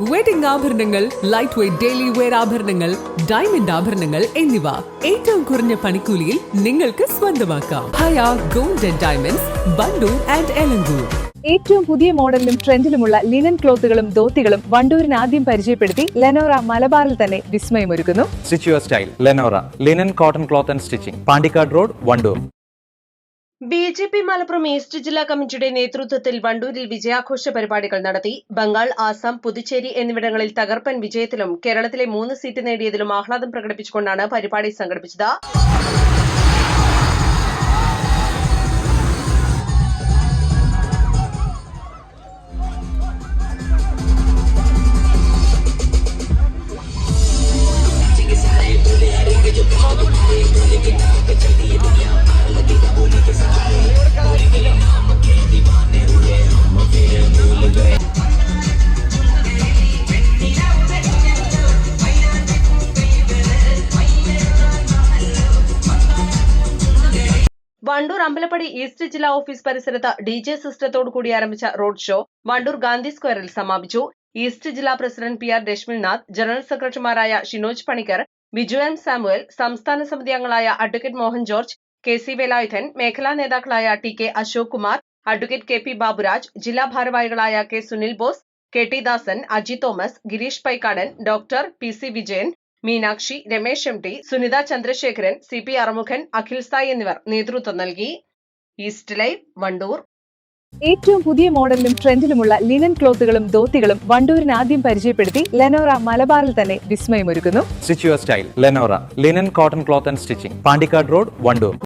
Wedding ആഭരണങ്ങൾ, light weight daily wear ആഭരണങ്ങൾ, diamond ആഭരണങ്ങൾ എന്നിവ ഏറ്റവും കുറഞ്ഞ പണിക്കൂലിയിൽ നിങ്ങൾക്ക് സ്വന്തമാക്കാം. Haya gold and diamonds, Bandoor and Elankur. ഏറ്റവും പുതിയ മോഡലിലും ട്രെൻഡിലുമുള്ള ലിനൻ ക്ലോത്തുകളും ധോത്തികളും വണ്ടൂരിന് ആദ്യം പരിചയപ്പെടുത്തി ലെനോറ മലബാറിൽ തന്നെ വിസ്മയമൊരുക്കുന്നു. Stitch your style Lenora linen cotton cloth and stitching, Pandikkad road, Wandoor. BJP Malappuram east ജില്ലാ കമ്മിറ്റിയുടെ നേതൃത്വത്തിൽ വണ്ടൂരിൽ വിജയാഘോഷ പരിപാടികൾ നടത്തി. ബംഗാൾ, ആസാം, പുതുച്ചേരി എന്നിവിടങ്ങളിൽ തകർപ്പൻ വിജയത്തിലും കേരളത്തിലെ 3 സീറ്റ് നേടിയതിലും ആഹ്ലാദം പ്രകടിപ്പിച്ചുകൊണ്ടാണ് പരിപാടി സംഘടിപ്പിച്ചത്. വണ്ടൂർ അമ്പലപ്പടി ഈസ്റ്റ് ജില്ലാ ഓഫീസ് പരിസരത്ത് DJ സിസ്റ്റത്തോടു കൂടി ആരംഭിച്ച റോഡ് ഷോ വണ്ടൂർ ഗാന്ധി സ്ക്വയറിൽ സമാപിച്ചു. ഈസ്റ്റ് ജില്ലാ പ്രസിഡന്റ് PR രശ്മിനാഥ്, ജനറൽ സെക്രട്ടറിമാരായ ഷിനോജ് പണിക്കർ, ബിജു M സാമുവൽ, സംസ്ഥാന സമിതി അംഗങ്ങളായ advocate Mohan George, KC Velayudhan, മേഖലാ നേതാക്കളായ TK Ashok Kumar, advocate KP Baburaj, ജില്ലാ ഭാരവാഹികളായ K Sunil Bose, KT Dasan, Aji Thomas, Girish Paikkadan, doctor PC Vijayan, Meenakshi, Ramesh MT, Sunitha Chandrasekharan, CP Arumukhan, Akhil Sai എന്നിവർ നേതൃത്വം നൽകി. East live, Wandoor. ഏറ്റവും പുതിയ മോഡലിലും ട്രെൻഡിലുമുള്ള ലിനൻ ക്ലോത്തുകളും ധോത്തികളും വണ്ടൂരിന് ആദ്യം പരിചയപ്പെടുത്തി ലെനോറ മലബാറിൽ തന്നെ വിസ്മയമൊരുക്കുന്നു. Stitch your style Lenora linen cotton cloth and stitching, Pandikkad road, Wandoor.